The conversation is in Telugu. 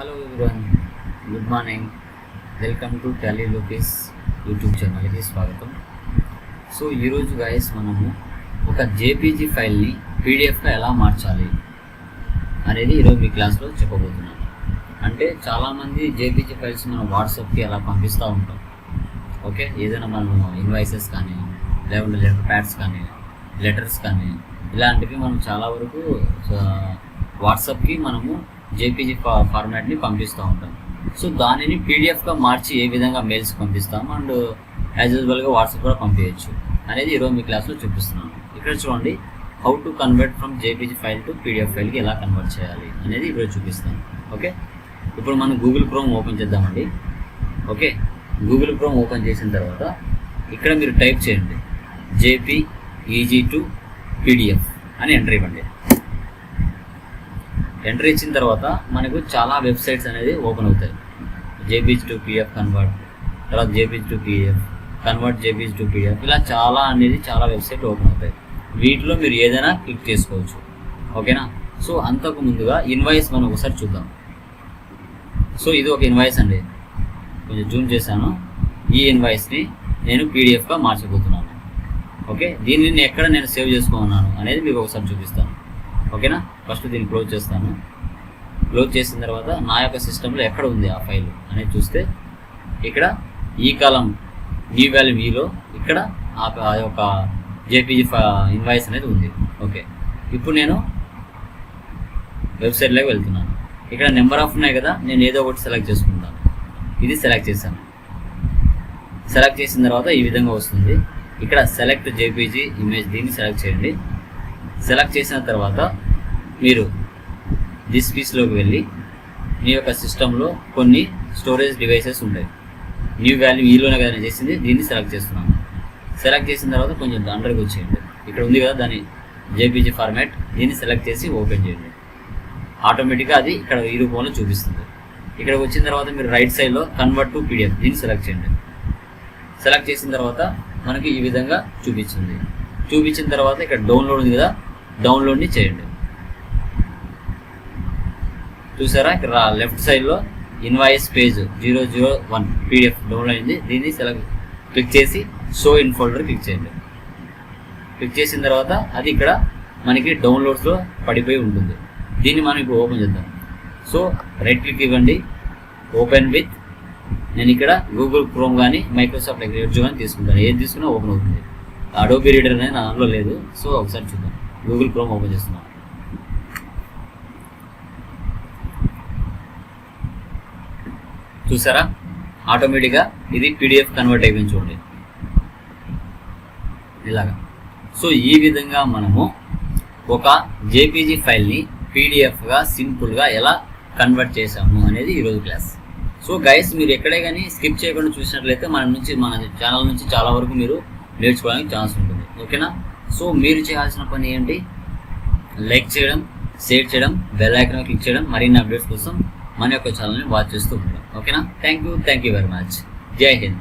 Hello everyone, good morning. Welcome to Tally Lokesh YouTube ఛానల్కి స్వాగతం. సో ఈరోజు గైస్ మనము ఒక జేపీజీ ఫైల్ని పీడిఎఫ్గా ఎలా మార్చాలి అనేది ఈరోజు మీ క్లాస్లో చెప్పబోతున్నాను. అంటే చాలామంది జేపీజీ ఫైల్స్ మనం వాట్సాప్కి అలా పంపిస్తూ ఉంటాం. ఓకే, ఏదైనా మనము ఇన్వాయిసెస్ కానీ లేకుంటే లెటర్ ప్యాడ్స్ కానీ లెటర్స్ కానీ ఇలాంటివి మనం చాలా వరకు వాట్సాప్కి మనము జేపీజీ ఫార్మాట్ని పంపిస్తూ ఉంటాం. సో దానిని పీడిఎఫ్గా మార్చి ఏ విధంగా మెయిల్స్ పంపిస్తాం అండ్ యాజ్ యూజువల్గా వాట్సాప్ కూడా పంపించవచ్చు అనేది ఈరోజు మీ క్లాస్లో చూపిస్తున్నాను. ఇక్కడ చూడండి, how to convert from JPG file to PDF ఫైల్కి ఎలా కన్వర్ట్ చేయాలి అనేది ఈరోజు చూపిస్తాను. ఓకే, ఇప్పుడు మనం గూగుల్ క్రోమ్ ఓపెన్ చేద్దామండి. ఓకే, గూగుల్ క్రోమ్ ఓపెన్ చేసిన తర్వాత ఇక్కడ మీరు టైప్ చేయండి జేపీఈజీ టు పీడిఎఫ్ అని ఎంటర్ ఇవ్వండి. ఎంటర్ ఇచ్చిన తర్వాత మనకు చాలా వెబ్సైట్స్ అనేది ఓపెన్ అవుతాయి. జేపీజీ టు పీడిఎఫ్ కన్వర్ట్, తర్వాత JPG to PDF convert, JPG to PDF, ఇలా చాలా వెబ్సైట్ ఓపెన్ అవుతాయి. వీటిలో మీరు ఏదైనా క్లిక్ చేసుకోవచ్చు. ఓకేనా? సో అంతకు ముందుగా ఇన్వాయిస్ మనం ఒకసారి చూద్దాం. సో ఇది ఒక ఇన్వాయిస్ అండి, కొంచెం జూమ్ చేశాను. ఈ ఇన్వాయిస్ని నేను పీడిఎఫ్గా మార్చబోతున్నాను. ఓకే, దీన్ని నేను సేవ్ చేసుకున్నాను అనేది మీకు ఒకసారి చూపిస్తాను. ఓకేనా? ఫస్ట్ దీన్ని క్లోజ్ చేస్తాను. క్లోజ్ చేసిన తర్వాత నా యొక్క సిస్టంలో ఎక్కడ ఉంది ఆ ఫైల్ అనేది చూస్తే ఇక్కడ ఈ కాలం న్యూ వాల్యూ ఈలో ఇక్కడ ఆ యొక్క జేపీజీ ఇన్వాయిస్ అనేది ఉంది. ఓకే, ఇప్పుడు నేను వెబ్సైట్లోకి వెళ్తున్నాను. ఇక్కడ నెంబర్ ఆఫ్ ఉన్నాయి కదా, నేను ఏదో ఒకటి సెలెక్ట్ చేసుకుంటాను. ఇది సెలెక్ట్ చేశాను. సెలెక్ట్ చేసిన తర్వాత ఈ విధంగా వస్తుంది. ఇక్కడ సెలెక్ట్ జేపీజీ ఇమేజ్, దీన్ని సెలెక్ట్ చేయండి. సెలెక్ట్ చేసిన తర్వాత మీరు దిస్ పీస్లోకి వెళ్ళి మీ యొక్క సిస్టంలో కొన్ని స్టోరేజ్ డివైసెస్ ఉంటాయి. న్యూ వాల్యూ ఈలోనే కదా నేను చేసింది, దీన్ని సెలెక్ట్ చేస్తున్నాను. సెలెక్ట్ చేసిన తర్వాత కొంచెం అండర్కి వచ్చేయండి. ఇక్కడ ఉంది కదా దాని జేపీజీ ఫార్మాట్, దీన్ని సెలెక్ట్ చేసి ఓపెన్ చేయండి. ఆటోమేటిక్గా అది ఇక్కడ ఈ రూపంలో చూపిస్తుంది. ఇక్కడికి వచ్చిన తర్వాత మీరు రైట్ సైడ్లో కన్వర్ట్ టు పీడిఎఫ్, దీన్ని సెలెక్ట్ చేయండి. సెలెక్ట్ చేసిన తర్వాత మనకి ఈ విధంగా చూపించింది. చూపించిన తర్వాత ఇక్కడ డౌన్లోడ్ ఉంది కదా, డౌన్లోడ్ని చేయండి. చూసారా, ఇక్కడ లెఫ్ట్ సైడ్లో ఇన్వాయిస్ పేజ్ 001 పీడిఎఫ్ డౌన్లోడ్ అయింది. దీన్ని క్లిక్ చేసి షో ఇన్ ఫోల్డర్ క్లిక్ చేయండి. క్లిక్ చేసిన తర్వాత అది ఇక్కడ మనకి డౌన్లోడ్స్లో పడిపోయి ఉంటుంది. దీన్ని మనం ఇప్పుడు ఓపెన్ చేద్దాం. సో రైట్ క్లిక్ ఇవ్వండి, ఓపెన్ విత్. నేను ఇక్కడ గూగుల్ క్రోమ్ కానీ మైక్రోసాఫ్ట్ ఎడ్జ్ కానీ తీసుకుంటాను. ఏది తీసుకున్నా ఓపెన్ అవుతుంది. అడోబీ రీడర్ అనేది నా దాంట్లో లేదు. సో ఒకసారి చూద్దాం. గూగుల్ క్రోమ్ ఓపెన్ చేస్తున్నాను. చూసారా, ఆటోమేటిక్గా ఇది పీడిఎఫ్ కన్వర్ట్ అయిపోయింది చూడండి ఇలాగా. సో ఈ విధంగా మనము ఒక జేపీజీ ఫైల్ని పీడిఎఫ్గా సింపుల్గా ఎలా కన్వర్ట్ చేసాము అనేది ఈరోజు క్లాస్. సో గైస్, మీరు ఎక్కడే కానీ స్కిప్ చేయకుండా చూసినట్లయితే మన ఛానల్ నుంచి చాలా వరకు మీరు నేర్చుకోవడానికి ఛాన్స్ ఉంటుంది. ఓకేనా? సో మీరు చేయాల్సిన పని ఏంటి? లైక్ చేయడం, షేర్ చేయడం, బెల్ ఐకాన్ క్లిక్ చేయడం, మరిన్ని అప్డేట్స్ కోసం మన యొక్క ఛానల్ని వాచ్ చేస్తూ ఉంటాం. ఓకేనా? Thank you very much. జై హింద్.